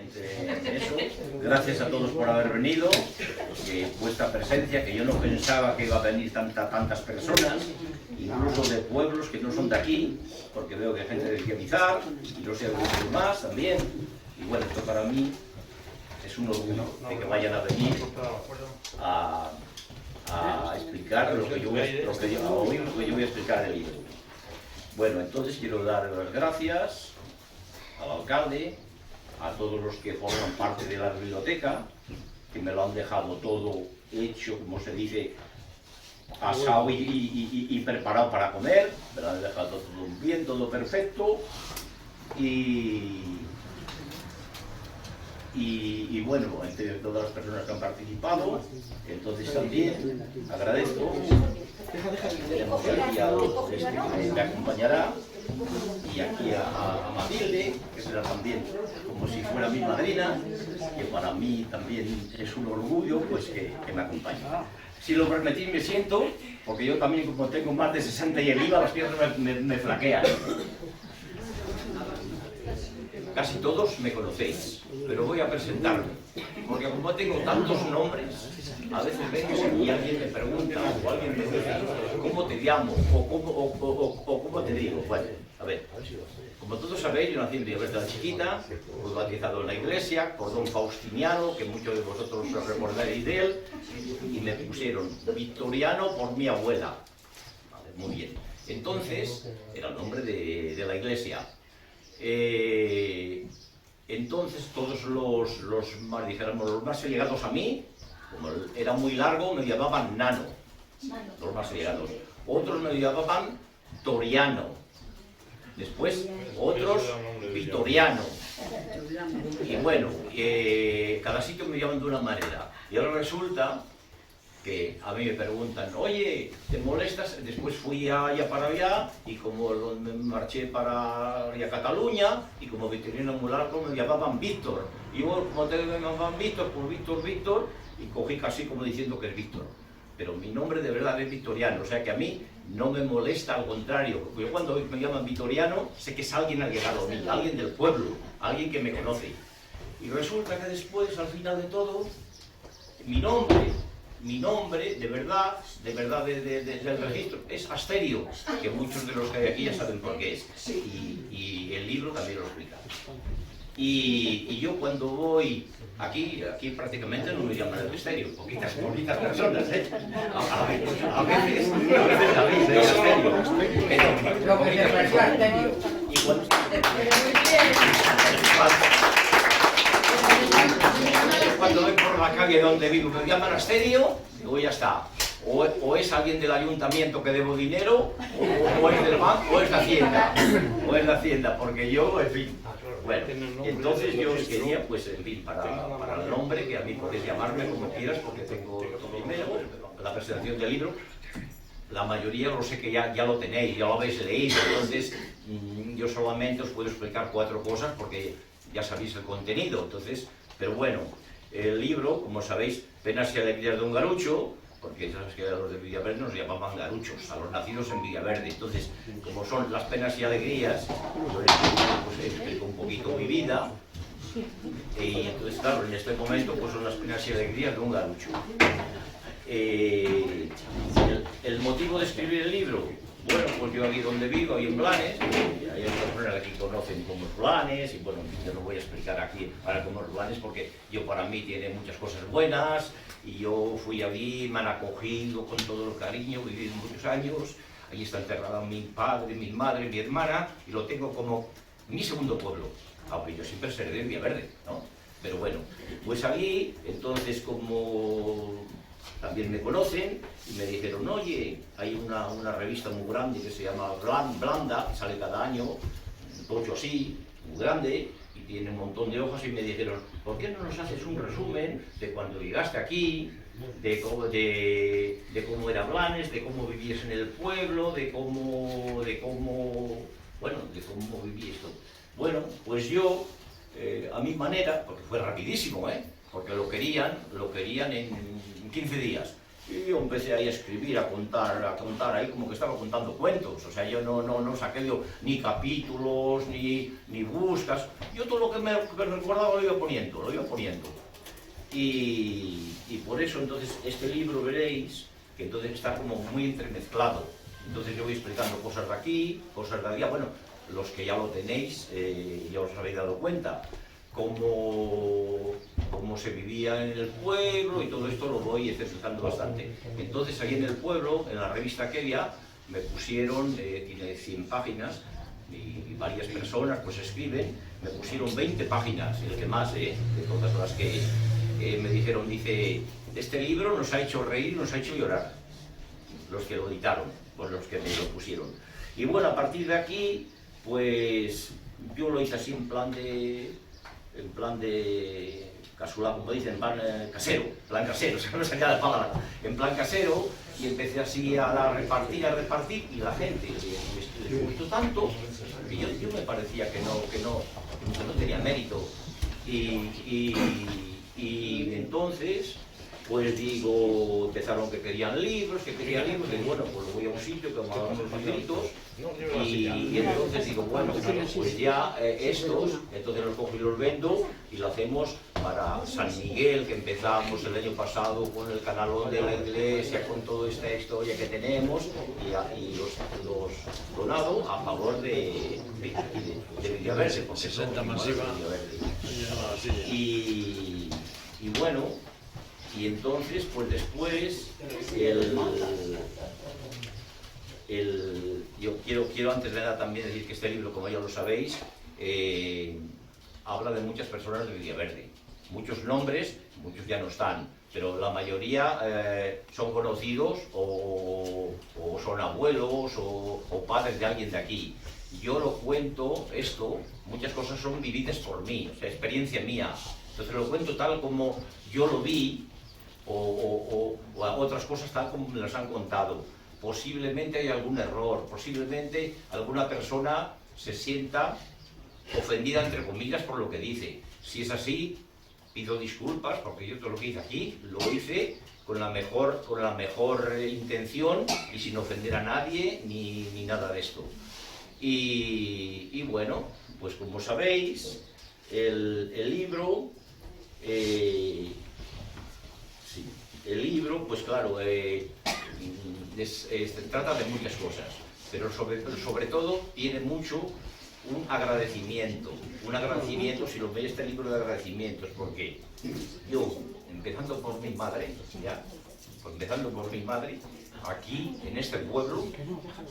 entre eso. Gracias a todos por haber venido, vuestra presencia, que yo no pensaba que iba a venir tantas personas, incluso de pueblos que no son de aquí, porque veo que hay gente de Guiamizar, y no sé, algunos más también. Y bueno, esto para mí es un orgullo de que vayan a venir a explicar lo que yo voy a explicar del libro. Bueno, entonces quiero dar las gracias al alcalde, a todos los que forman parte de la biblioteca, que me lo han dejado todo hecho, como se dice, asado y preparado para comer. Me lo han dejado todo bien, todo perfecto. Y bueno, entre todas las personas que han participado, entonces también agradezco. Tenemos aquí a que me acompañará, y aquí a Matilde, que será también como si fuera mi madrina, que para mí también es un orgullo pues que me acompañe. Si lo permitís me siento, porque yo también, como tengo más de 60 y el IVA, las piernas me flaquean. Casi todos me conocéis, pero voy a presentarme, porque como tengo tantos nombres, a veces vengo y alguien me pregunta, o alguien me dice, ¿cómo te llamo? O ¿cómo te digo? Bueno, a ver, como todos sabéis, yo nací en Villaverde de la Chiquita, fui bautizado en la iglesia por don Faustiniano, que muchos de vosotros os recordaréis de él, y me pusieron Victoriano por mi abuela. Vale, muy bien. Entonces, era el nombre de la iglesia. Entonces todos los más, dijéramos, los más allegados a mí, como era muy largo, me llamaban Nano, los más allegados. Otros me llamaban Toriano, después otros Vitoriano. Y bueno, cada sitio me llaman de una manera. Y ahora resulta que a mí me preguntan, oye, ¿te molestas? Después fui allá para allá, y como me marché para allá a Cataluña, y como Victorino muy largo me llamaban Víctor. Y yo, como te llamaban Víctor, pues Víctor, y cogí casi como diciendo que es Víctor. Pero mi nombre de verdad es Victoriano, o sea que a mí no me molesta, al contrario. Porque yo cuando me llaman Victoriano, sé que es alguien allegado a mí, alguien del pueblo, alguien que me conoce. Y resulta que después, al final de todo, mi nombre, de verdad del registro, es Asterio, que muchos de los que hay aquí ya saben por qué es, y el libro también lo explica. Y yo cuando voy aquí prácticamente no me llaman el Asterio, poquitas personas, a veces Asterio, pero poquitas personas. Y cuando voy por la calle donde vivo me llaman Asterio, digo, ya está. O es alguien del ayuntamiento que debo dinero, o es del banco, o es de Hacienda, porque yo, en fin. Bueno, entonces yo os quería, pues, en fin, para el nombre, que a mí podéis llamarme como quieras, porque tengo todo primero, la presentación del libro, la mayoría lo sé que ya lo tenéis, ya lo habéis leído, entonces yo solamente os puedo explicar 4 cosas, porque ya sabéis el contenido, entonces, pero bueno, el libro, como sabéis, Penas y Alegrías de un Garucho, porque sabes que a los de Villaverde nos llamaban garuchos, a los nacidos en Villaverde. Entonces, como son las penas y alegrías, pues explico un poquito mi vida. Y entonces, claro, en este momento pues son las penas y alegrías de un garucho. El motivo de escribir el libro, bueno, pues yo aquí donde vivo, ahí en Blanes, hay personas aquí que conocen cómo es Blanes, y bueno, yo no voy a explicar aquí para cómo es Blanes, porque para mí tiene muchas cosas buenas, y yo fui allí, me han acogido con todo el cariño, viví muchos años, allí está enterrado mi padre, mi madre, mi hermana, y lo tengo como mi segundo pueblo, aunque yo siempre seré de Villaverde, ¿no? Pero bueno, pues allí, entonces como también me conocen, y me dijeron, oye, hay una revista muy grande que se llama Blanda, que sale cada año, un tocho así, muy grande, y tiene un montón de hojas, y me dijeron, ¿por qué no nos haces un resumen de cuando llegaste aquí, de cómo era Blanes, de cómo vivías en el pueblo, de cómo viví esto? Bueno, pues yo, a mi manera, porque fue rapidísimo, porque lo querían en 15 días. Y yo empecé ahí a escribir, a contar ahí como que estaba contando cuentos. O sea, yo no saqué ni capítulos, ni buscas. Yo todo lo que me recordaba lo iba poniendo. Y por eso entonces este libro veréis que entonces está como muy entremezclado. Entonces yo voy explicando cosas de aquí, cosas de allá. Bueno, los que ya lo tenéis, ya os habéis dado cuenta. Cómo se vivía en el pueblo y todo esto lo voy explicando bastante. Entonces ahí en el pueblo, en la revista Kelia, me pusieron, tiene 100 páginas y varias personas pues escriben, me pusieron 20 páginas, el que más de todas las que me dijeron, dice, este libro nos ha hecho reír, nos ha hecho llorar, los que lo editaron, pues los que me lo pusieron. Y bueno, a partir de aquí, pues yo lo hice así en plan de casulá, como dicen, en plan casero, no salía de palabra, en plan casero, y empecé así a repartir, y la gente les gustó tanto que yo me parecía que no tenía mérito. Y entonces, pues digo, empezaron que querían libros, y bueno, pues voy a un sitio que me ha dado unos papelitos, y entonces digo, bueno, pues ya estos, entonces los cojo y los vendo, y lo hacemos para San Miguel, que empezamos el año pasado con el canal de la iglesia, con toda esta historia que tenemos, y los donado a favor de Villaverde, porque 60 masiva. Y bueno, y entonces, pues después, yo quiero antes de nada también decir que este libro, como ya lo sabéis, habla de muchas personas de Villaverde. Muchos nombres, muchos ya no están, pero la mayoría son conocidos o son abuelos o padres de alguien de aquí. Yo lo cuento, muchas cosas son vividas por mí, o sea, experiencia mía. Entonces lo cuento tal como yo lo vi, o otras cosas tal como me las han contado. Posiblemente hay algún error, posiblemente alguna persona se sienta ofendida, entre comillas, por lo que dice. Si es así, pido disculpas, porque yo todo lo que hice aquí, lo hice con la mejor intención y sin ofender a nadie, ni nada de esto. Y bueno, pues como sabéis, el libro, pues claro, trata de muchas cosas, pero sobre todo tiene mucho un agradecimiento, si lo veis, este libro de agradecimientos, porque yo, empezando por mi madre, aquí, en este pueblo,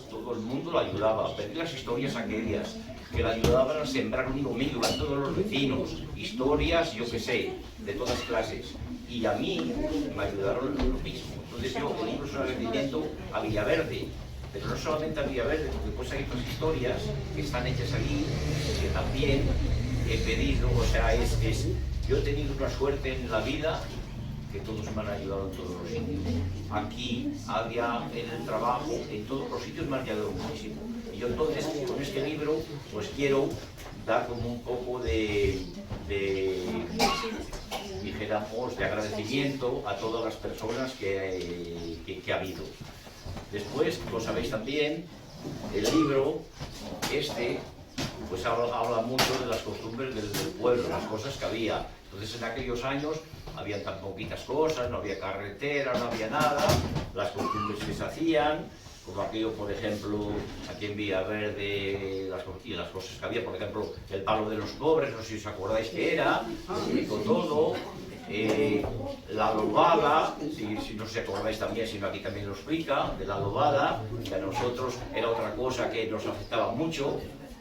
todo el mundo la ayudaba a pedir las historias aquellas, que la ayudaban a sembrar un domingo a todos los vecinos, historias, yo qué sé, de todas clases. Y a mí me ayudaron lo mismo. Entonces yo, el libro es un agradecimiento a Villaverde, pero no solamente a Villaverde, porque después hay otras historias que están hechas aquí, que también he pedido, o sea, yo he tenido una suerte en la vida, que todos me han ayudado en todos los sitios. Aquí, allá, en el trabajo, en todos los sitios me han ayudado muchísimo. Y yo entonces, con este libro, pues quiero dar como un poco dijéramos, de agradecimiento a todas las personas que ha habido. Después, como sabéis también, el libro, pues habla mucho de las costumbres del pueblo, las cosas que había. Entonces, en aquellos años, habían tan poquitas cosas, no había carretera, no había nada, las costumbres que se hacían, como aquello, por ejemplo, aquí en Villaverde, las cosas que había, por ejemplo, el palo de los pobres, no sé si os acordáis que era, con todo, la adobada, si no os acordáis también, sino aquí también lo explica, de la adobada, que a nosotros era otra cosa que nos afectaba mucho,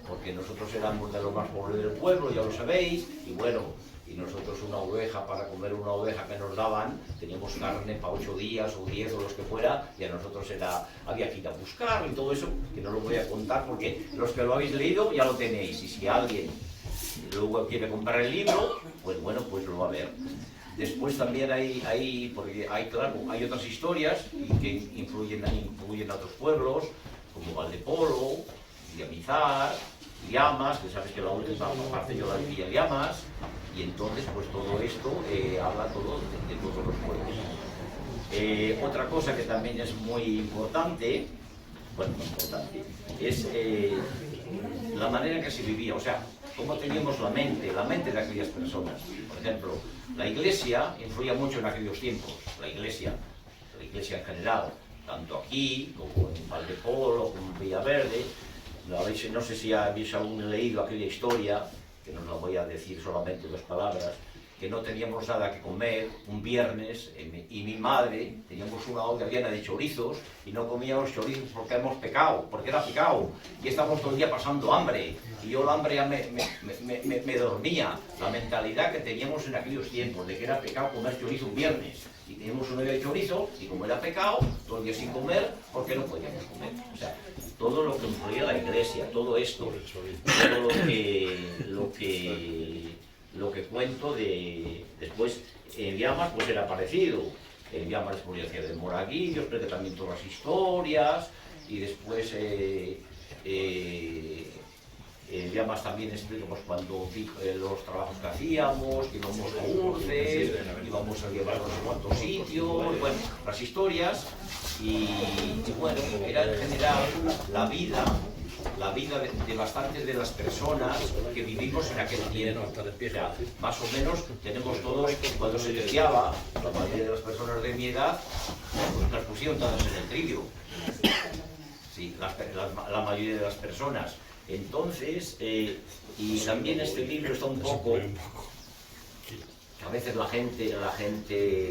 porque nosotros éramos de los más pobres del pueblo, ya lo sabéis, y bueno, y nosotros una oveja, para comer una oveja que nos daban, teníamos carne para 8 días o 10 o los que fuera, y a nosotros había que ir a buscar y todo eso, que no lo voy a contar porque los que lo habéis leído ya lo tenéis, y si alguien luego quiere comprar el libro, pues bueno, pues lo va a ver. Después también porque hay otras historias que influyen a otros pueblos, como Valdepolo, Villamizar, Llamas, que sabes que la última parte yo la vivía Llamas, y entonces pues todo esto habla todo de todos los pueblos. Otra cosa que también es muy importante, bueno, importante, es la manera en que se vivía, o sea, cómo teníamos la mente de aquellas personas. Por ejemplo, la Iglesia influía mucho en aquellos tiempos, la Iglesia en general, tanto aquí como en Valdepolo, como en Villaverde. No sé si habéis aún leído aquella historia, que no la voy a decir solamente 2 palabras, que no teníamos nada que comer un viernes y mi madre, teníamos una olla llena de chorizos y no comíamos chorizos porque hemos pecado, porque era pecado, y estábamos todo el día pasando hambre, y yo el hambre ya me dormía. La mentalidad que teníamos en aquellos tiempos, de que era pecado comer chorizo un viernes, y teníamos una olla de chorizo, y como era pecado, todo el día sin comer, ¿por qué no podíamos comer? O sea, todo lo que influía la Iglesia, todo esto, todo lo que cuento de después en Llamas, pues era parecido. En Llamas podía hacer de Moraguillo, expliqué también todas las historias, y después en Llamas también explico pues, cuando los trabajos que hacíamos, que íbamos a Urces, íbamos a llevarnos a cuantos sitios, bueno, las historias, y bueno, era en general la vida de bastantes de las personas que vivimos en aquel tiempo. O sea, más o menos tenemos todos, cuando se deseaba, la mayoría de las personas de mi edad, pues las pusieron todas en el trillo. Sí, la mayoría de las personas. Entonces, y también este libro está un poco, que a veces la gente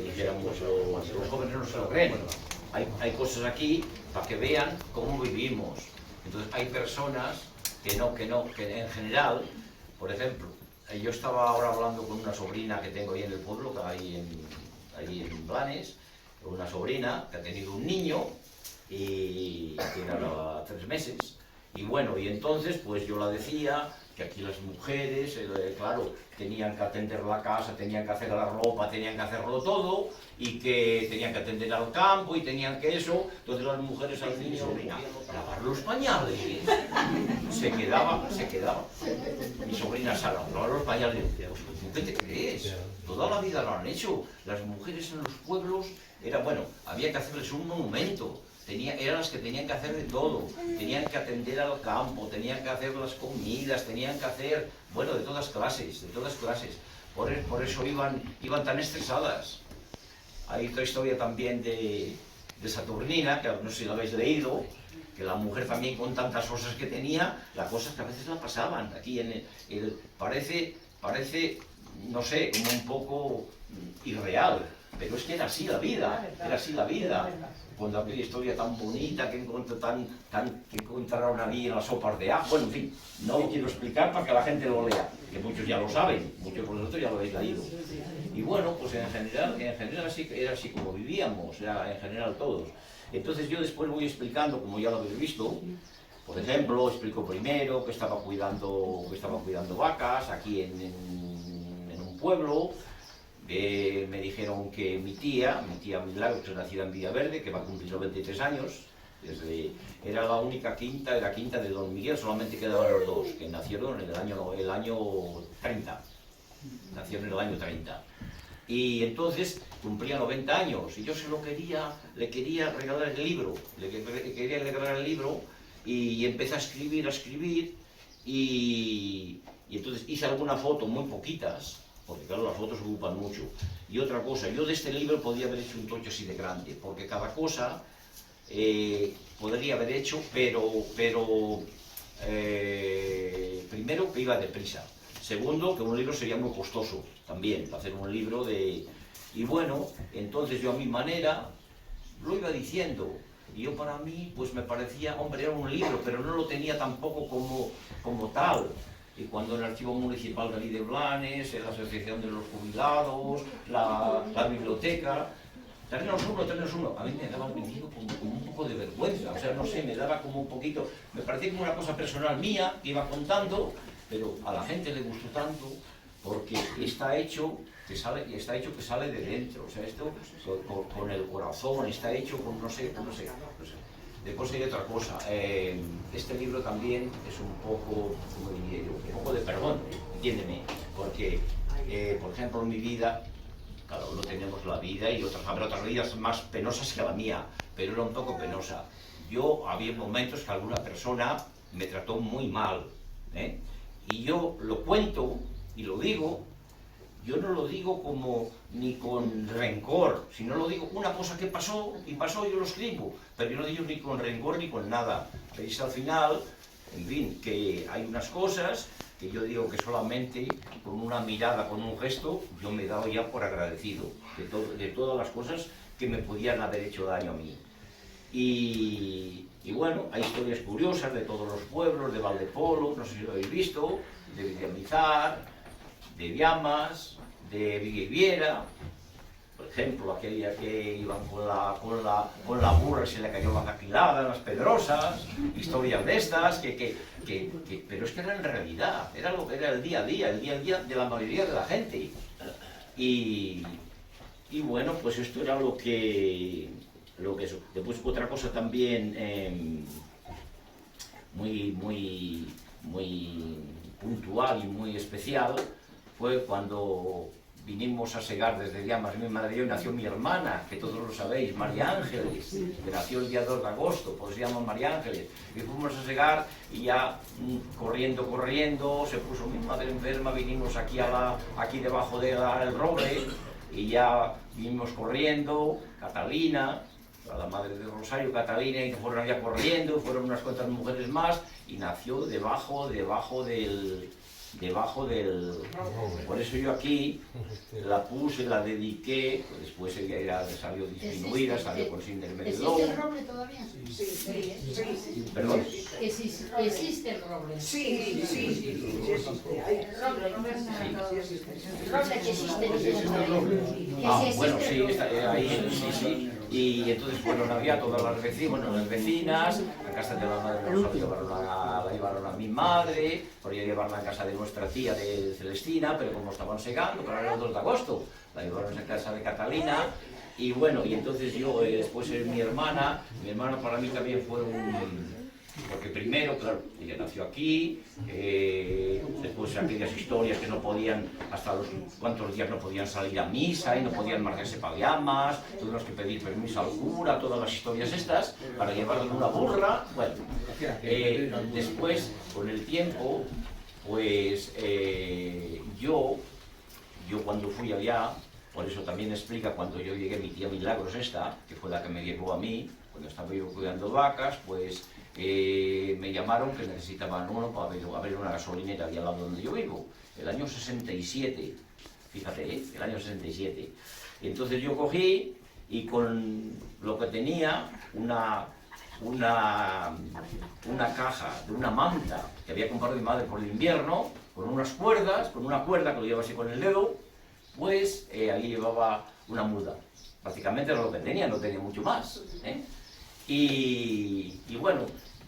dijéramos, los jóvenes no se lo creen. Hay cosas aquí para que vean cómo vivimos. Entonces hay personas que en general, por ejemplo, yo estaba ahora hablando con una sobrina que tengo ahí en el pueblo, que hay allí en Blanes, una sobrina que ha tenido un niño y tiene ahora 3 meses. Y bueno, y entonces pues yo la decía que aquí las mujeres, claro, tenían que atender la casa, tenían que hacer la ropa, tenían que hacerlo todo, y que tenían que atender al campo y tenían que eso. Entonces las mujeres al niño, venga, lavar los pañales. Se quedaba. Mi sobrina Sara, lavar los pañales. ¿Qué te crees? Toda la vida lo han hecho. Las mujeres en los pueblos, había que hacerles un monumento. Eran las que tenían que hacer de todo, tenían que atender al campo, tenían que hacer las comidas, tenían que hacer, de todas clases. Por eso iban tan estresadas. Hay otra historia también de Saturnina, que no sé si la habéis leído, que la mujer también con tantas cosas que tenía, las cosas que a veces la pasaban. Aquí parece, no sé, como un poco irreal, pero es que era así la vida, Cuando aquella historia tan bonita que encontraron ahí en las sopas de ajo, en fin, no lo quiero explicar para que la gente lo lea, que muchos ya lo saben, muchos de vosotros ya lo habéis leído. Y bueno, pues en general era así como vivíamos, en general todos. Entonces yo después voy explicando, como ya lo habéis visto. Por ejemplo, explico primero que estaba cuidando vacas aquí en un pueblo. Me dijeron que mi tía Milagros, que es nacida en Villaverde, que va a cumplir 93 años, era la única quinta, era quinta de Don Miguel, solamente quedaban los 2, que nacieron en el año 30. Nacieron en el año 30. Y entonces cumplía 90 años, y yo le quería regalar el libro, y empecé a escribir, y entonces hice alguna foto, muy poquitas, porque claro, las fotos ocupan mucho. Y otra cosa, yo de este libro podría haber hecho un tocho así de grande, porque cada cosa podría haber hecho, pero primero que iba deprisa, segundo que un libro sería muy costoso también, para hacer un libro de... Y bueno, entonces yo a mi manera lo iba diciendo, y yo para mí pues me parecía, hombre, era un libro, pero no lo tenía tampoco como tal. Y cuando el Archivo Municipal de de Blanes, la Asociación de los Jubilados, la biblioteca, tráenos uno, a mí me daba como un poco de vergüenza, o sea, no sé, me daba como un poquito, me parecía como una cosa personal mía, que iba contando, pero a la gente le gustó tanto, porque está hecho que sale de dentro, o sea, esto con el corazón, está hecho con no sé. Después hay otra cosa, este libro también es un poco, como diría yo, un poco de perdón, entiéndeme, porque, por ejemplo, en mi vida Cada uno tenemos la vida y habrá otras vidas más penosas que la mía, pero era un poco penosa. Yo había momentos que alguna persona me trató muy mal, ¿eh? Y yo lo cuento y lo digo. Yo no lo digo como ni con rencor, sino lo digo una cosa que pasó y pasó, yo lo escribo, pero yo no digo ni con rencor ni con nada. Veis al final, en fin, que hay unas cosas que yo digo que solamente con una mirada, con un gesto, yo me he dado ya por agradecido de todas las cosas que me podían haber hecho daño a mí. Y bueno, hay historias curiosas de todos los pueblos, de Valdepolo, no sé si lo habéis visto, de Villamizar, de Viamas, de Vigueviera, por ejemplo, aquella que iban con la burra y se le cayó la caquilada en las Pedrosas, historias de estas, pero es que era en realidad, era lo que era el día a día de la mayoría de la gente. Y bueno, pues esto era lo que eso. Después otra cosa también muy puntual y muy especial fue cuando vinimos a Segar desde Llamas, mi madre y yo, y nació mi hermana, que todos lo sabéis, María Ángeles, que nació el día 2 de agosto, pues se llama María Ángeles. Y fuimos a Segar y ya corriendo, se puso mi madre enferma, vinimos aquí debajo del roble y ya vinimos corriendo, Catalina, la madre de Rosario, Catalina, y fueron allá corriendo, fueron unas cuantas mujeres más y nació debajo del... Por eso yo aquí la puse, la dediqué, pues después ella salió disminuida, salió con síndrome de Down. ¿Existe el roble todavía? Sí. ¿Perdón? ¿Existe el roble? Sí. El roble que existe. Bueno, sí, ahí. Y entonces, bueno, había todas las vecinas, la casa de la madre de Rosario la llevaron a mi madre, podía llevarla a casa de nuestra tía de Celestina, pero como estaban segando, pero era el 2 de agosto, la llevaron a casa de Catalina, y bueno, y entonces yo, después mi hermana para mí también fue porque primero, claro, ella nació aquí, después aquellas historias que no podían, hasta los cuantos días no podían salir a misa y no podían marcarse para Llamas, tuvimos que pedir permiso al cura, todas las historias estas, para llevarle una burra. Bueno, después, con el tiempo, pues yo cuando fui allá, por eso también explica cuando yo llegué, mi tía Milagros esta, que fue la que me llevó a mí, cuando estaba yo cuidando vacas, pues me llamaron que necesitaban uno para abrir una gasolinera allá al lado donde yo vivo, el año 67, fíjate, el año 67. Y entonces yo cogí y con lo que tenía, una caja de una manta que había comprado mi madre por el invierno, con unas cuerdas, con una cuerda que lo llevaba así con el dedo, pues ahí llevaba una muda. Prácticamente era lo que tenía, no tenía mucho más, ¿eh? Y bueno,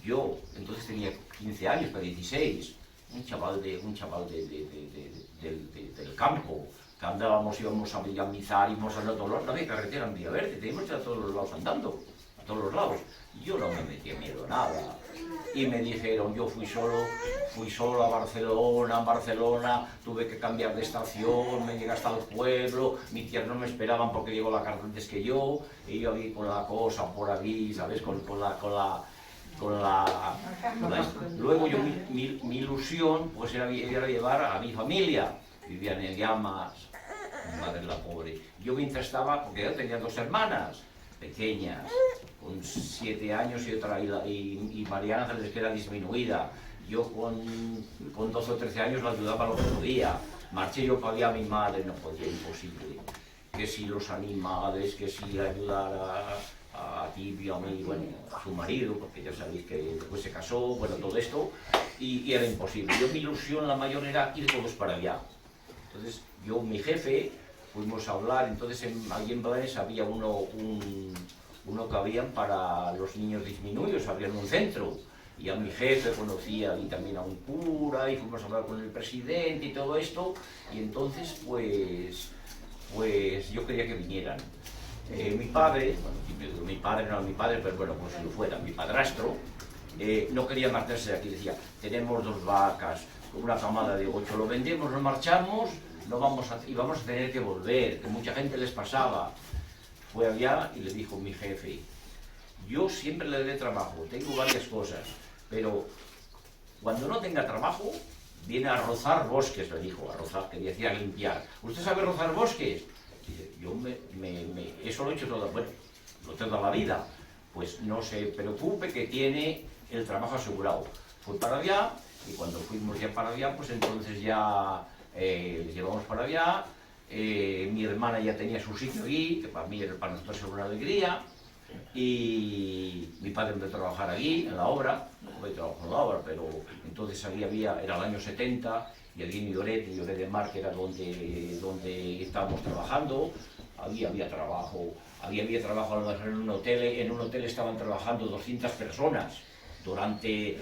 yo entonces tenía 15 años, para 16, un chaval del campo, que íbamos a Villamizar, íbamos a todos lados, no había carretera en Villaverde, teníamos que ir a todos los lados andando, a todos los lados. Yo no me metía miedo a nada. Y me dijeron, yo fui solo a Barcelona, en Barcelona tuve que cambiar de estación, me llegué hasta el pueblo, mis tías no me esperaban porque llegó la carta antes que yo, y yo ahí con la cosa por aquí, ¿sabes? Luego yo, mi ilusión pues era llevar a mi familia, vivían en Llamas, mi madre la pobre. Yo mientras estaba, porque yo tenía 2 hermanas pequeñas, con 7 años y María Ángeles, que era disminuida. Yo con 12 o 13 años la ayudaba lo que podía. Marché yo para allá a mi madre, no podía, imposible. Que si los animales, que si ayudar a Tibio, a mí, bueno, a su marido, porque ya sabéis que después se casó, bueno, todo esto, y era imposible. Yo mi ilusión, la mayor, era ir todos para allá. Entonces, yo, mi jefe, fuimos a hablar, entonces allí en Blanes había uno que habían para los niños disminuidos, habían un centro, y a mi jefe conocía y también a un cura, y fuimos a hablar con el presidente y todo esto, y entonces pues yo quería que vinieran. Mi padre, bueno, mi padre no era mi padre, pero bueno, pues si lo fuera, mi padrastro, no quería marcharse de aquí, decía, tenemos 2 vacas, con una camada de 8, lo vendemos, nos marchamos, no vamos a, y vamos a tener que volver, que mucha gente les pasaba. Fue allá y le dijo mi jefe, yo siempre le daré trabajo, tengo varias cosas, pero cuando no tenga trabajo, viene a rozar bosques, le dijo, a rozar, que decía limpiar. ¿Usted sabe rozar bosques? Y yo eso lo he hecho toda, bueno, toda la vida. Pues no se preocupe que tiene el trabajo asegurado. Fui para allá, y cuando fuimos ya para allá, pues entonces ya llevamos para allá. Mi hermana ya tenía su sitio allí, que para mí era para nosotros era una alegría. Y mi padre empezó a trabajar allí, en la obra, no he trabajado en la obra, pero entonces allí era el año 70, y allí en Lloret de Mar, que era donde estábamos trabajando, había trabajo, había trabajo en un hotel estaban trabajando 200 personas durante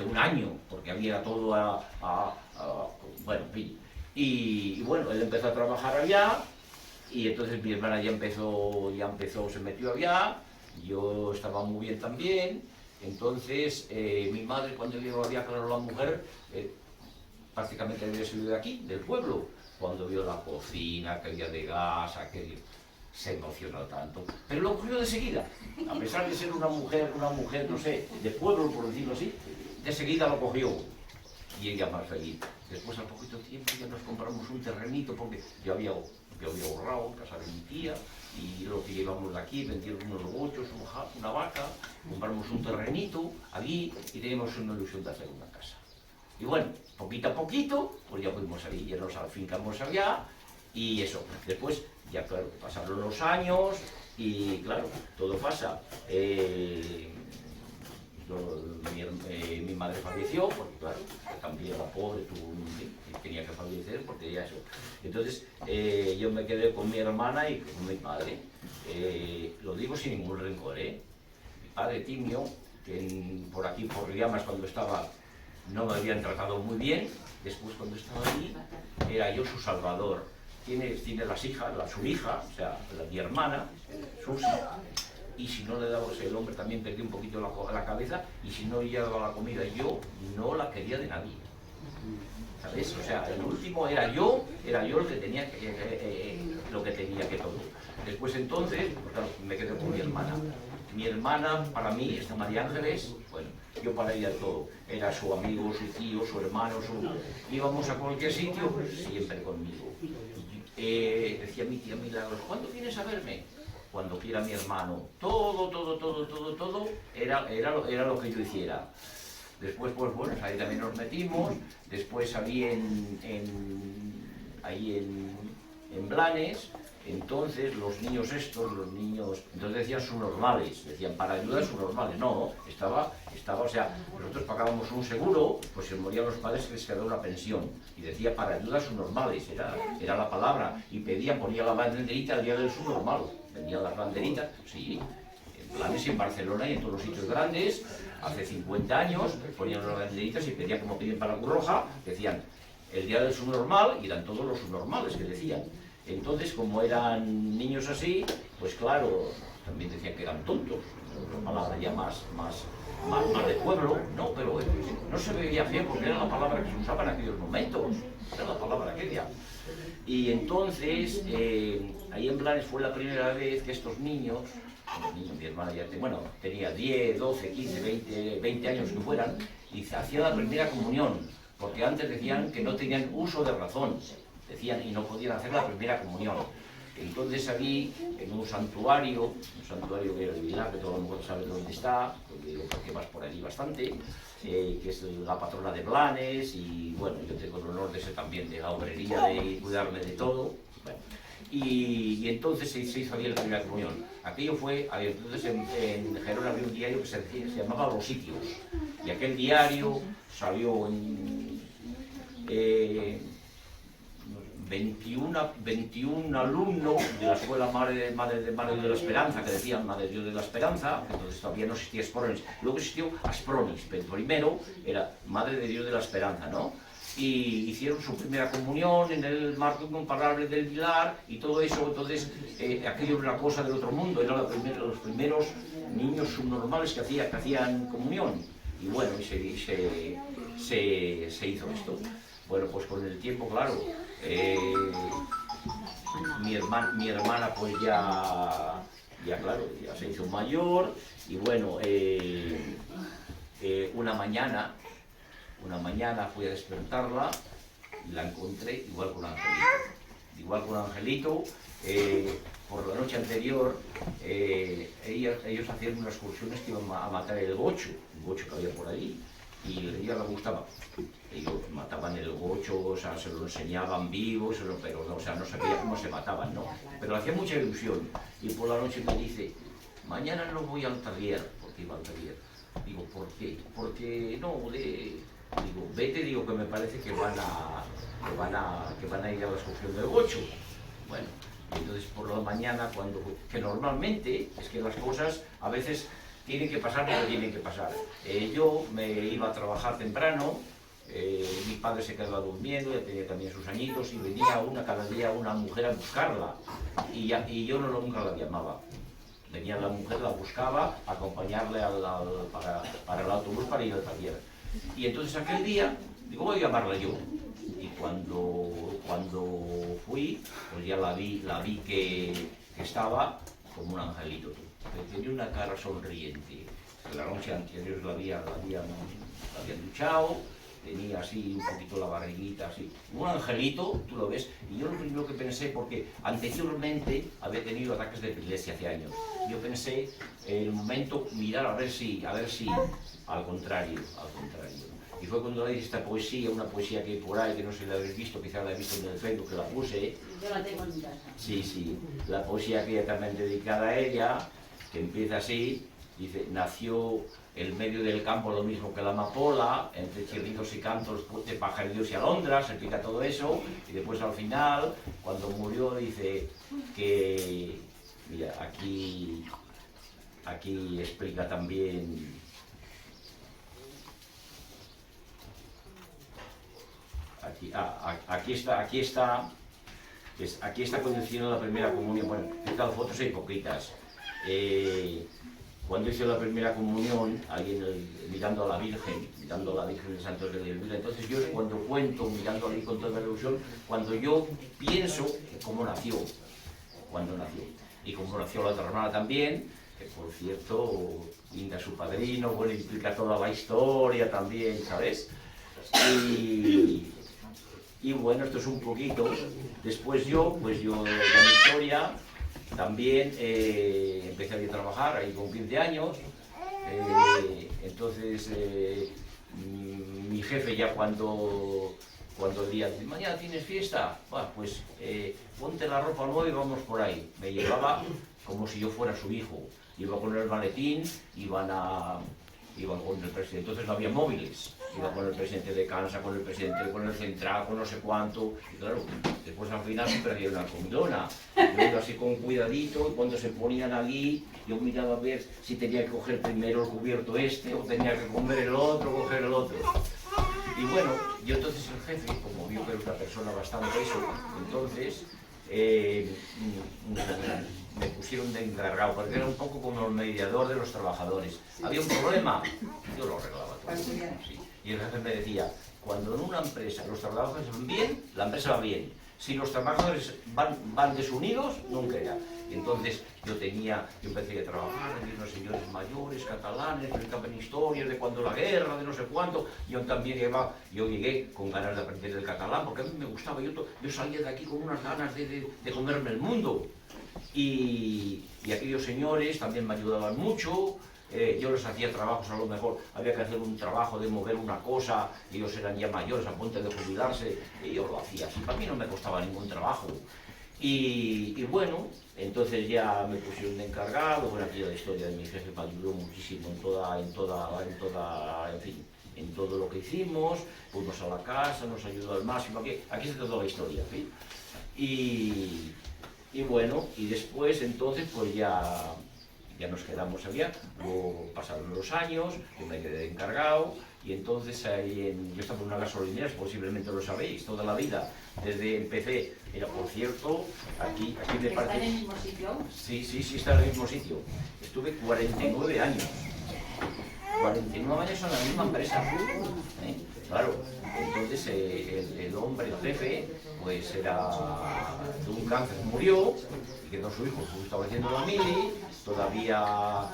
un año, porque había todo bueno, en fin. Y bueno, él empezó a trabajar allá, y entonces mi hermana ya empezó, se metió allá, yo estaba muy bien también. Entonces mi madre, cuando yo había claro la mujer, prácticamente había salido de aquí, del pueblo, cuando vio la cocina, aquella de gas, aquello, se emocionó tanto, pero lo cogió de seguida, a pesar de ser una mujer, no sé, de pueblo, por decirlo así, de seguida lo cogió, y ella más feliz. Después, al poquito tiempo, ya nos compramos un terrenito, porque yo había ahorrado en casa de mi tía, y lo que llevamos de aquí, vendieron unos gochos, una vaca, compramos un terrenito allí, y teníamos una ilusión de hacer una casa. Y bueno, poquito a poquito, pues ya fuimos ahí, ya nos afincamos allá, y eso. Después, ya claro, pasaron los años, y claro, todo pasa. Mi madre falleció, porque claro, también era pobre, tenía que fallecer, porque ya eso. Entonces, yo me quedé con mi hermana y con mi padre. Lo digo sin ningún rencor, Mi padre Timio, que por aquí, por Llamas, cuando estaba, no me habían tratado muy bien. Después, cuando estaba allí, era yo su salvador. Tiene las hijas, su hija, o sea, mi hermana, Susi, y si no le daba, el hombre también perdió un poquito la cabeza, y si no le daba la comida, yo no la quería de nadie. ¿Sabes? O sea, el último era yo el que tenía lo que tenía que todo. Después entonces, pues claro, me quedé con mi hermana. Mi hermana, para mí, esta María Ángeles, bueno, yo para ella todo. Era su amigo, su tío, su hermano, íbamos a cualquier sitio, siempre conmigo. Decía mi tía Milagros, ¿cuándo vienes a verme? Cuando quiera mi hermano. Todo era lo que yo hiciera. Después, pues bueno, ahí también nos metimos. Después había ahí en Blanes. Entonces los niños, entonces decían subnormales, decían para ayudar subnormales. No, estaba, o sea, nosotros pagábamos un seguro, pues se morían los padres, que les quedaba una pensión, y decía para ayudas subnormales, era la palabra, y ponía la banderita al día del subnormal, vendían las banderitas, sí, en Blanes, en Barcelona y en todos los sitios grandes, hace 50 años, ponían las banderitas y pedían, como piden para la Cruz Roja, decían el día del subnormal, y eran todos los subnormales que decían. Entonces, como eran niños así, pues claro, también decían que eran tontos, una palabra ya más de pueblo, no, pero no se veía feo porque era la palabra que se usaba en aquellos momentos, era la palabra aquella. Y entonces, ahí en Blanes fue la primera vez que estos niños, mi hermana ya tenía 10, 12, 15, 20 años que fueran, y hacían la primera comunión, porque antes decían que no tenían uso de razón. Decían, y no podían hacer la primera comunión. Entonces allí, en un santuario que era de Vilar, que todo el mundo sabe dónde está, porque vas por allí bastante, que es la patrona de Blanes, y bueno, yo tengo el honor de ser también de la obrería, de cuidarme de todo. Bueno, y entonces se hizo allí la primera comunión. Aquello fue, entonces en Gerona había un diario que se llamaba Los Sitios, y aquel diario salió en 21 alumnos de la escuela Madre de la Esperanza, que decían Madre de Dios de la Esperanza, entonces todavía no existía Aspronis, luego existió Aspronis, pero primero era Madre de Dios de la Esperanza, ¿no? Y hicieron su primera comunión en el marco incomparable del Vilar y todo eso. Entonces aquello era una cosa del otro mundo, eran los primeros niños subnormales que hacían comunión, y bueno, y se hizo esto. Bueno, pues con el tiempo, claro, Mi hermana pues ya claro, ya se hizo mayor y bueno, una mañana fui a despertarla y la encontré igual con un angelito. Por la noche anterior ellos hacían unas excursiones que iban a matar el gocho que había por allí, y a ella le gustaba. Ellos mataban el gocho, o sea, se lo enseñaban vivo, pero no, o sea, no sabía cómo se mataban, ¿no? Pero le hacía mucha ilusión. Y por la noche me dice, mañana no voy al taller, porque iba al taller. Digo, ¿por qué? Porque no, digo, vete, digo, que me parece que van a ir a la excursión del gocho. Bueno, entonces por la mañana, que normalmente es que las cosas a veces tienen que pasar, pero tienen que pasar. Yo me iba a trabajar temprano, mi padre se quedaba durmiendo, ya tenía también sus añitos, y venía cada día una mujer a buscarla, y yo nunca la llamaba. Venía la mujer, la buscaba, a acompañarle para el autobús para ir al taller. Y entonces aquel día, digo, voy a llamarla yo. Y cuando fui, pues ya la vi que estaba como un angelito. Tenía una cara sonriente. La noche anterior la habían duchado, tenía así un poquito la barriguita así. Un angelito, tú lo ves, y yo lo primero que pensé, porque anteriormente había tenido ataques de epilepsia hace años. Yo pensé en el momento mirar a ver si, al contrario. Y fue cuando leí esta poesía, una poesía que hay por ahí, que no sé si la habéis visto, quizás la habéis visto en el Facebook, que la puse. Yo la tengo en mi casa. Sí, la poesía que también dedicada a ella, que empieza así, dice, nació en medio del campo lo mismo que la amapola, entre chirridos y cantos de pajarillos y alondras, se explica todo eso, y después al final, cuando murió, dice que, mira, aquí explica también. Aquí está cuando hicieron la primera comunión. Bueno, estas fotos hipócritas. Cuando hice la primera comunión, ahí mirando a la Virgen de Santos de Dios. Entonces yo cuando cuento, mirando ahí con toda la ilusión, cuando yo pienso cómo nació, y cómo nació la otra hermana también, que por cierto, linda su padrino, bueno, implica toda la historia también, ¿sabes? Y bueno, esto es un poquito. Después yo de mi historia, también empecé a trabajar ahí con 15 años. Entonces, mi jefe ya cuando el día dice, mañana tienes fiesta, pues ponte la ropa nueva y vamos por ahí. Me llevaba como si yo fuera su hijo. Iba con el maletín, iban con el presidente. Entonces no había móviles. Iba con el presidente de Cansa, con el presidente, con el central, con no sé cuánto. Y claro, después al final siempre había una comilona. Yo iba así con cuidadito, y cuando se ponían allí, yo miraba a ver si tenía que coger primero el cubierto o tenía que comer el otro, coger el otro. Y bueno, yo entonces el jefe, como vio que era una persona bastante eso, entonces me pusieron de encargado, porque era un poco como el mediador de los trabajadores. Había un problema, yo lo arreglaba todo. Sí. Y el jefe me decía, cuando en una empresa los trabajadores van bien, la empresa va bien. Si los trabajadores van desunidos, nunca era. Entonces yo empecé a trabajar en unos señores mayores, catalanes, que explicaban historias de cuando la guerra, de no sé cuánto. Yo llegué con ganas de aprender el catalán, porque a mí me gustaba. Yo salía de aquí con unas ganas de comerme el mundo. Y aquellos señores también me ayudaban mucho. Yo les hacía trabajos, a lo mejor había que hacer un trabajo de mover una cosa, ellos eran ya mayores, a punto de jubilarse, y yo lo hacía así. Para mí no me costaba ningún trabajo. Y bueno, entonces ya me pusieron de encargado. Bueno, aquí la historia de mi jefe me ayudó muchísimo en todo lo que hicimos. Fuimos a la casa, nos ayudó al máximo. Aquí está toda la historia, ¿sí? Y bueno, y después entonces pues ya nos quedamos allá. Luego pasaron los años, yo me quedé encargado, y entonces yo estaba en una gasolinera, posiblemente lo sabéis, toda la vida. Desde empecé, por cierto, aquí me parece... ¿Está en el mismo sitio? Sí, está en el mismo sitio. Estuve 49 años. 49 años en la misma empresa. Claro, entonces el hombre, el jefe, pues era de un cáncer, murió, y quedó su hijo, pues estaba haciendo la mili, todavía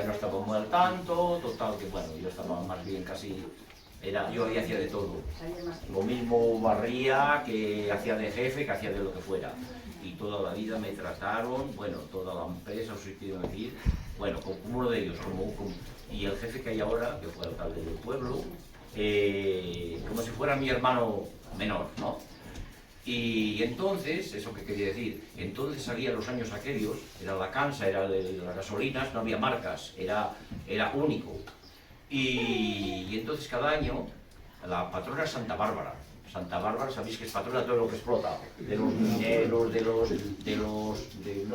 no estaba muy al tanto, total que bueno, yo estaba más bien casi, yo ahí hacía de todo. Lo mismo barría, que hacía de jefe, que hacía de lo que fuera. Y toda la vida me trataron, bueno, toda la empresa, os quiero decir, bueno, como uno de ellos, y el jefe que hay ahora, que fue alcalde del pueblo, como si fuera mi hermano menor, ¿no? Y entonces, ¿eso qué quería decir? Entonces salían los años aquellos, era la Cansa, era de las gasolinas, no había marcas, era único. Y entonces cada año, la patrona es Santa Bárbara. Santa Bárbara, sabéis que es patrona de todo lo que explota, de los mineros, de no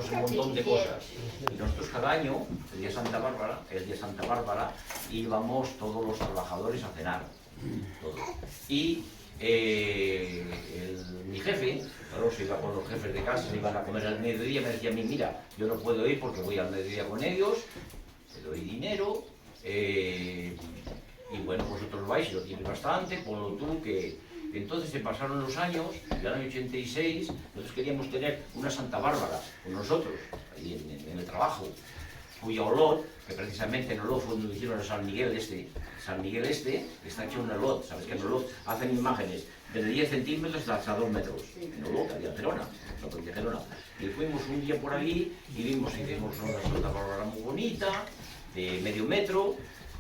sé, un montón de cosas. Y nosotros cada año, el día de Santa Bárbara, íbamos todos los trabajadores a cenar. Todo. Y mi jefe, claro, se iba con los jefes de casa, se iban a comer al mediodía, me decía a mí, mira, yo no puedo ir porque voy al mediodía con ellos, te doy dinero, y bueno, vosotros vais, y lo tienes bastante, ponlo tú, que... Entonces se pasaron los años, y el año 86, nosotros queríamos tener una Santa Bárbara con nosotros, ahí en el trabajo. Fui a Olot, que precisamente en Olot fue donde hicieron el San Miguel Este, que está hecho en Olot, sabes que en Olot hacen imágenes desde 10 centímetros hasta 2 metros, en Olot, allá en Gerona, la provincia de Gerona. Y fuimos un día por allí y hicimos una Santa Bárbara muy bonita, de medio metro,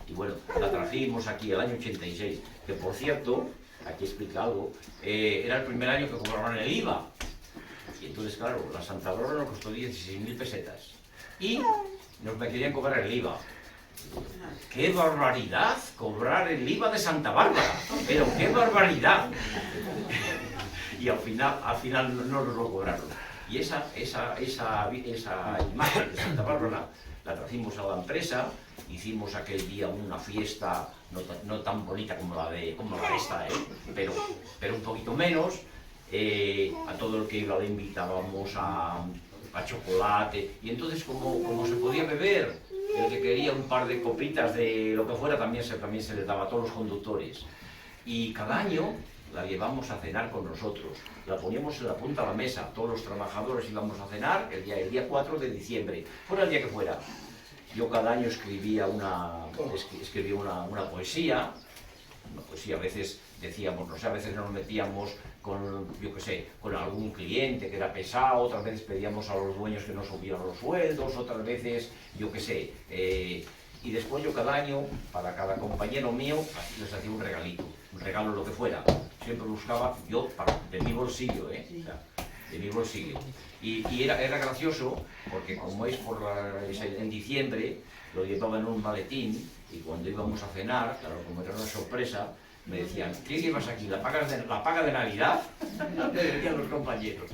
y bueno, la trajimos aquí el año 86, que por cierto, aquí explica algo, era el primer año que cobraron el IVA. Y entonces, claro, la Santa Bárbara nos costó 16.000 pesetas. Y me querían cobrar el IVA. ¡Qué barbaridad! Cobrar el IVA de Santa Bárbara. ¡Pero qué barbaridad! Y al final no nos lo cobraron. Y esa imagen de Santa Bárbara la trajimos a la empresa, hicimos aquel día una fiesta no tan bonita como la esta, pero un poquito menos. A todo el que iba le invitábamos a chocolate, y entonces como se podía beber, el que quería un par de copitas de lo que fuera también se les daba a todos los conductores. Y cada año la llevamos a cenar con nosotros, la poníamos en la punta de la mesa, todos los trabajadores íbamos a cenar el día 4 de diciembre, fuera el día que fuera. Yo cada año escribía una poesía, a veces decíamos, no sé, a veces nos metíamos con, yo qué sé, con algún cliente que era pesado, otras veces pedíamos a los dueños que nos subieran los sueldos, otras veces, yo qué sé, y después yo cada año, para cada compañero mío, les hacía un regalo lo que fuera, siempre buscaba yo de mi bolsillo, de mi bolsillo. Y era gracioso, porque como es en diciembre, lo llevaba en un maletín, y cuando íbamos a cenar, claro, como era una sorpresa, me decían, ¿qué llevas aquí? ¿La paga de Navidad? Me decían los compañeros.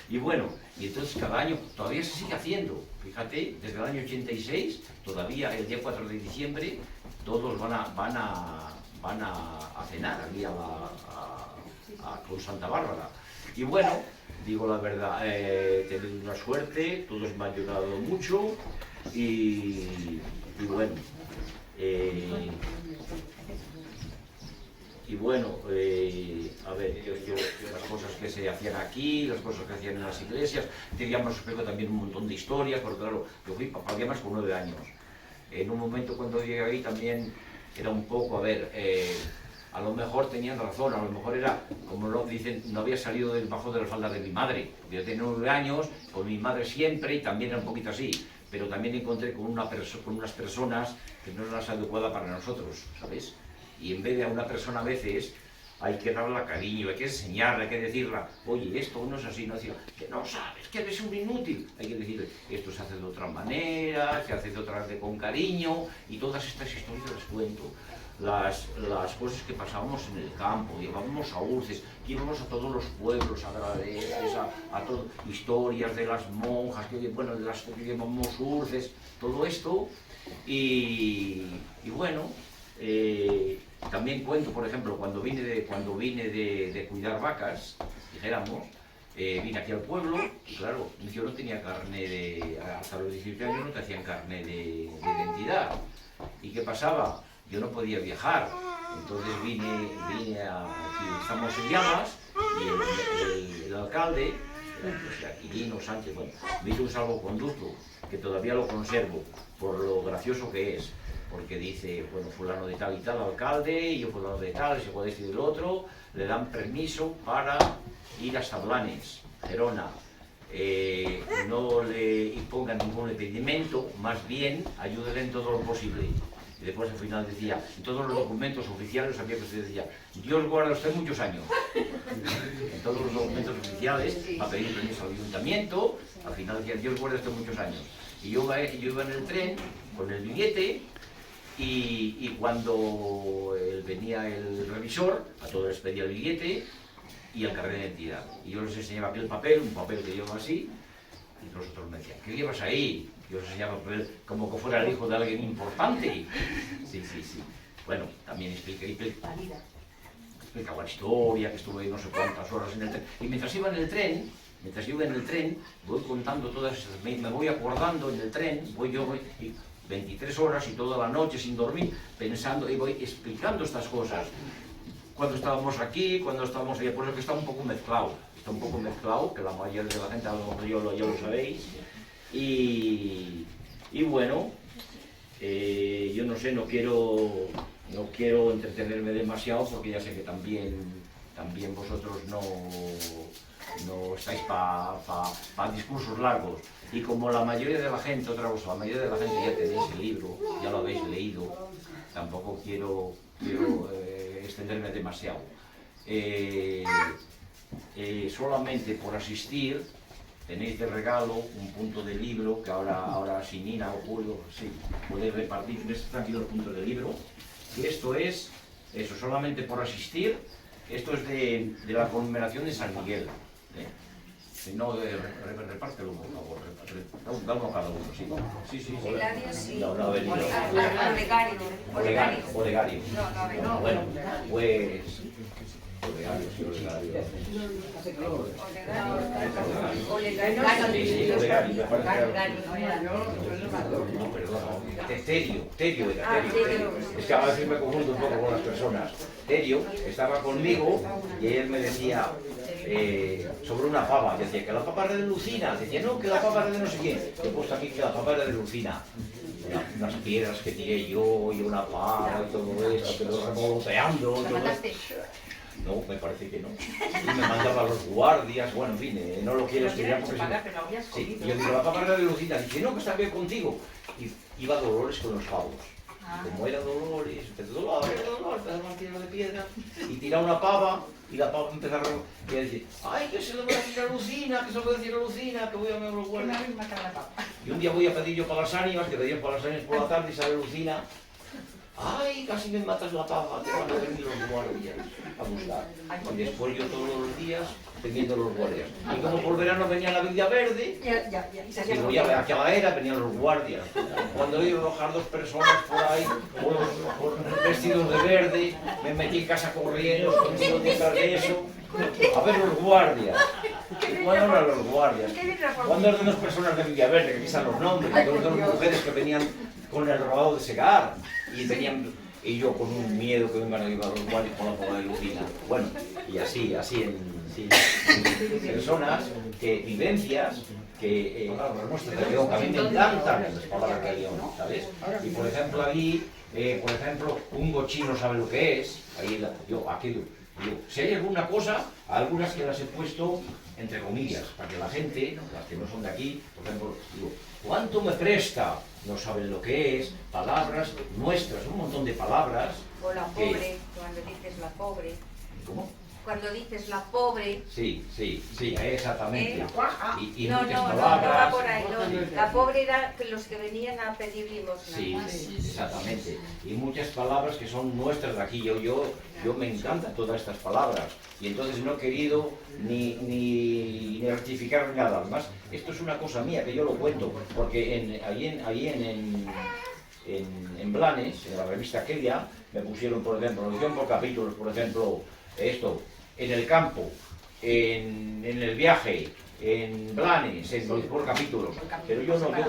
Y bueno, y entonces cada año todavía se sigue haciendo. Fíjate, desde el año 86, todavía el día 4 de diciembre, todos van a cenar aquí con Santa Bárbara. Y bueno, digo la verdad, he tenido una suerte, todos me han ayudado mucho, y bueno, a ver, las cosas que se hacían aquí, las cosas que hacían en las iglesias, os explico también un montón de historias, porque claro, yo fui papá más con 9 años. En un momento cuando llegué ahí también era un poco, a lo mejor tenían razón, a lo mejor era, como lo dicen, no había salido debajo de la falda de mi madre. Yo tenía 9 años, con mi madre siempre, y también era un poquito así, pero también encontré con unas personas que no eran las adecuadas para nosotros, ¿sabes? Y en vez de a una persona a veces hay que darle cariño, hay que enseñarle, hay que decirle, oye, esto no es así, no decir, que no sabes, que eres un inútil. Hay que decirle, esto se hace de otra manera, se hace de otra manera con cariño, y todas estas historias les cuento. Las cosas que pasábamos en el campo, llevábamos a Urces, íbamos a todos los pueblos agradables, a todo, historias de las monjas, de las que llevamos Urces, todo esto, y bueno, también cuento, por ejemplo, cuando vine de cuidar vacas, dijéramos, vine aquí al pueblo, y claro, yo no tenía carné hasta los 18 años no te hacían carné de identidad. ¿Y qué pasaba? Yo no podía viajar, Entonces vine aquí estamos en Llamas, y el alcalde, pues Aquilino Sánchez, bueno, me hizo un salvoconducto que todavía lo conservo, por lo gracioso que es, porque dice, bueno, fulano de tal y tal alcalde, y yo fulano de tal, se puede decir el otro, le dan permiso para ir hasta Blanes, Gerona. No le impongan ningún impedimento, más bien ayúdenle en todo lo posible. Y después al final decía, en todos los documentos oficiales había que usted decía, Dios guarda usted muchos años. En todos los documentos oficiales, a pedir permiso al ayuntamiento, al final decía, Dios guarda usted muchos años. Y yo iba en el tren con el billete, y cuando venía el revisor, a todos les pedía el billete y el carnet de identidad. Y yo les enseñaba aquel papel, un papel que llevo así, y los otros me decían, ¿qué llevas ahí? Yo les enseñaba papel como que fuera el hijo de alguien importante. Sí. Bueno, también explicaba la historia, que estuve no sé cuántas horas en el tren. Y mientras iba en el tren, voy contando todas esas, me voy acordando en el tren, voy 23 horas y toda la noche sin dormir, pensando y voy explicando estas cosas. Cuando estábamos aquí, cuando estábamos allá, por eso que está un poco mezclado, que la mayoría de la gente, a lo mejor ya lo sabéis. Y bueno, yo no sé, no quiero entretenerme demasiado, porque ya sé que también vosotros no estáis para discursos largos. Y como la mayoría de la gente, otra cosa, la mayoría de la gente ya tenéis el libro, ya lo habéis leído, tampoco quiero extenderme demasiado. Solamente por asistir tenéis de regalo un punto de libro que ahora si Nina o Julio, sí, podéis repartir. Están aquí los puntos de libro. Y esto es, eso, solamente por asistir. Esto es de la conmemoración de San Miguel. No, repártelo, por favor. Da uno cada uno, sí. Sí. No ha venido. Olegario. No, bueno, pues... Olegario. No, perdón. Terio era. Es que a veces me confundo un poco con las personas. Terio estaba conmigo y él me decía sobre una pava. Decía que la pava era de Lucina. Decía, no, que la pava era de no sé quién. He puesto aquí que la pava era de Lucina. Unas piedras que tiré yo y una pava y todo esto, pero revoloteando. No, me parece que no. Y me mandaba a los guardias, bueno, en fin, no lo quiero estudiar porque... Sí, yo digo, la papa era de Lucina, dice, no, que está bien contigo. Y iba Dolores con los pavos. Como era Dolores, Dolores, empezaba a tirar de piedra, y tiraba una pava, y la pava empezaba a decir, ay, que se lo voy a decir a Lucina, que se lo voy a decir a Lucina, que voy a ver los guardias. Y un día voy a pedir yo para las ánimas, que pedían para las ánimas por la tarde, y sale Lucina. ¡Ay, casi me matas la pava! Te van a venir los guardias a buscar. Y después yo todos los días teniendo los guardias. Y como por verano venía la Villa Verde, digo, ya ve, aquí a la era venían los guardias. Cuando iba a bajar dos personas por ahí, vestidos de verde, me metí en casa corriendo, escondido detrás de eso. A ver los guardias. ¿Cuándo eran los guardias? ¿Cuándo eran dos personas de Villa Verde, que aquí están los nombres? Dos mujeres que venían con el robado de Segar. Y yo con un miedo que me iban a llevar los guardias con la pava de Lucina. Bueno, y así en personas, vivencias, que a mí me encantan las palabras que hay, ¿sabes? Y por ejemplo ahí, un gochino sabe lo que es. Ahí aquello. Si hay alguna cosa, algunas que las he puesto entre comillas, para que la gente, las que no son de aquí, por ejemplo, digo, ¿cuánto me presta? No saben lo que es, palabras nuestras, un montón de palabras. O la pobre, cuando dices la pobre. ¿Cómo? Cuando dices la pobre. Sí, exactamente. Y no, muchas no palabras. va por ahí, no. La pobre era los que venían a pedir limosna. Sí, exactamente. Y muchas palabras que son nuestras de aquí. Yo me encantan todas estas palabras. Y entonces no he querido ni rectificar ni nada. Además, esto es una cosa mía que yo lo cuento, porque ahí en Blanes, en la revista aquella, me pusieron, por ejemplo, lo hicieron por capítulos, por ejemplo, esto, en el campo, en el viaje, en Blanes, por capítulos. Pero yo no, me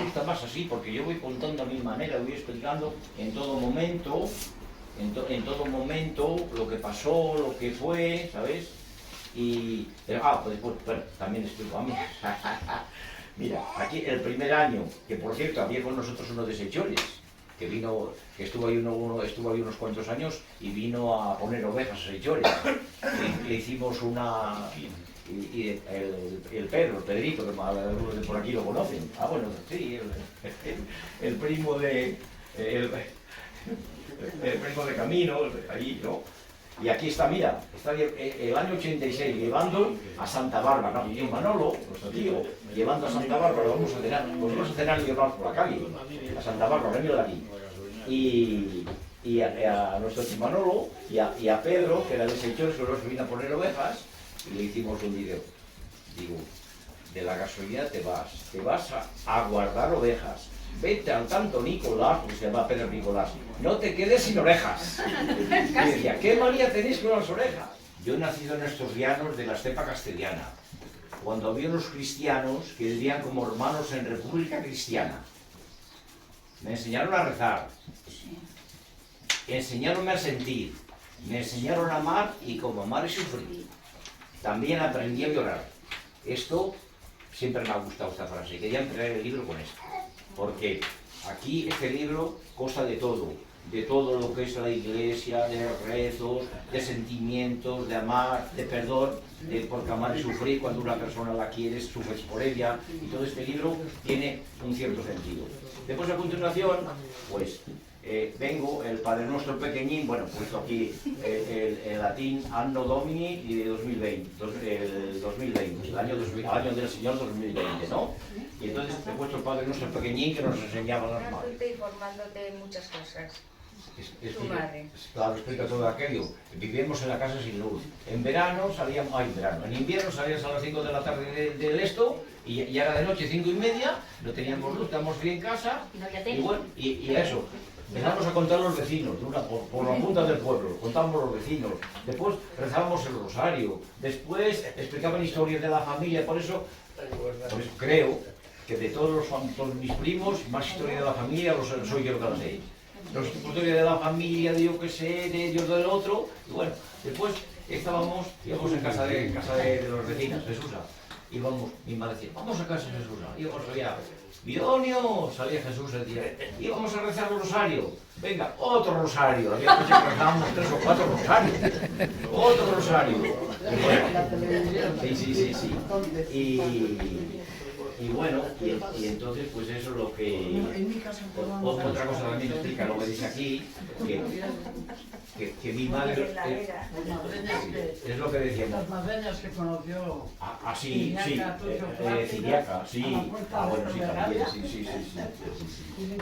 gusta más así, porque yo voy contando a mi manera, voy explicando en todo momento en todo momento, lo que pasó, lo que fue, ¿sabes? Pues bueno, también explico a mí. Mira, aquí el primer año, que por cierto había con nosotros uno de Seychelles, que estuvo ahí unos cuantos años y vino a poner ovejas a Seychelles. Le hicimos una... Y el Pedro, el Pedrito, que algunos de por aquí lo conocen. Ah, bueno, sí, el primo de... El primo de Camino, allí, ¿no? Y aquí está, mira, está el año 86 llevando a Santa Bárbara, mi tío Manolo, nuestro tío, llevando a Santa Bárbara, vamos a cenar y llevamos por la calle, a Santa Bárbara, venid de aquí. Y a nuestro tío Manolo y a Pedro, que era de Seychelles, que los vino a poner ovejas, y le hicimos un vídeo. Digo, de la gasolinera te vas a guardar ovejas. Vete al tanto Nicolás, que se llama Pedro Nicolás, no te quedes sin orejas. Y decía, ¿qué manía tenéis con las orejas? Yo he nacido en estos llanos de la estepa castellana, cuando había unos cristianos que vivían como hermanos en República Cristiana. Me enseñaron a rezar, enseñaronme a sentir, me enseñaron a amar y como amar y sufrir. También aprendí a llorar. Esto siempre me ha gustado esta frase, y quería empezar el libro con esto. Porque aquí este libro consta de todo lo que es la iglesia, de rezos, de sentimientos, de amar, de perdón, porque amar y sufrir, cuando una persona la quieres, sufres por ella, y todo este libro tiene un cierto sentido. Después a continuación, pues vengo, el Padre Nuestro pequeñín, bueno, puesto aquí el latín Anno Domini y de 2020, el 2020, el año del Señor 2020, ¿no? Y entonces he puesto el Padre Nuestro pequeñín que nos enseñaba las madres. Informándote de muchas cosas. Tu madre. Claro, explica todo aquello. Vivíamos en la casa sin luz. En verano salíamos, en invierno salíamos a las 5 de la tarde del esto y era de noche 5:30, no teníamos luz, estábamos frío en casa y bueno, y eso. Empezamos a contar los vecinos, por la punta del pueblo, contábamos los vecinos, después rezábamos el rosario, después explicaban historias de la familia, por eso creo que de todos mis primos, más historia de la familia soy yo que las sé. Los historia de la familia, de yo que sé, de ellos del otro, y bueno, después íbamos en casa de los vecinos, Jesús, íbamos, mi madre decía, vamos a casa de Jesús, íbamos allá, Bidonio, salía Jesús, decía, íbamos a rezar el rosario, venga, otro rosario, había que rezábamos 3 o 4 rosarios, otro rosario, y bueno, sí. Y bueno, y entonces pues eso es lo que... Otra cosa también explica lo que dice aquí, que mi madre... Es lo que decíamos. Las madreñas que conoció... Sí, Ciriaca, sí. Bueno, sí, también, sí.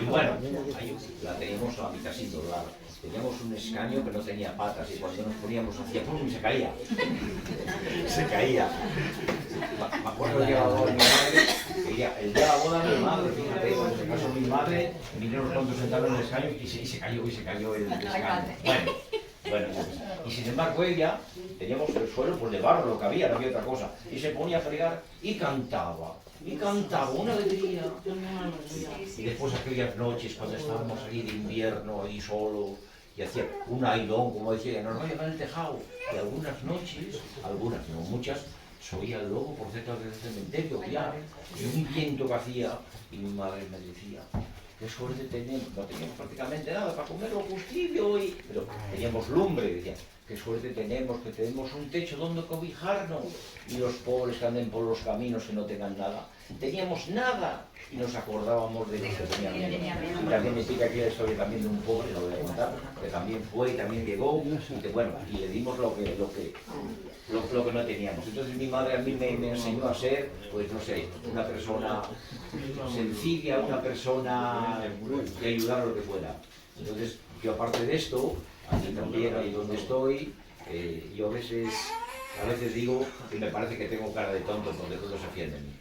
Y bueno, ahí la teníamos a mitad sin doblar. Teníamos un escaño que no tenía patas y cuando nos poníamos hacía pum y se caía. Se caía. Me acuerdo el día de la boda de mi madre, el día de la boda de mi madre, fíjate, cuando se casó mi madre, vinieron cuantos sentaron en el escaño y se cayó el escaño. Bueno, y sin embargo ella, teníamos el suelo pues de barro, lo que había, no había otra cosa, y se ponía a fregar y cantaba, una alegría. Y después aquellas noches cuando estábamos ahí de invierno, ahí solos, y hacía un airón, como decía, nos va a llevar el tejado, y algunas noches, algunas, no muchas, se oía el lobo por cerca del cementerio, ya, y un viento que hacía, y mi madre me decía, qué suerte tenemos, no teníamos prácticamente nada para comer lo justillo, pero teníamos lumbre, decía, qué suerte tenemos, que tenemos un techo donde cobijarnos, y los pobres que anden por los caminos que no tengan nada, teníamos nada, y nos acordábamos de eso que teníamos. Y también me explica aquí la historia también de un pobre, lo voy a contar, que también fue y también llegó, y que bueno, y le dimos lo que no teníamos. Entonces mi madre a mí me enseñó a ser, pues no sé, una persona sencilla, una persona que ayudar a lo que fuera. Entonces yo aparte de esto, aquí también, ahí donde estoy, yo a veces digo que me parece que tengo cara de tonto porque todos se fían de mí.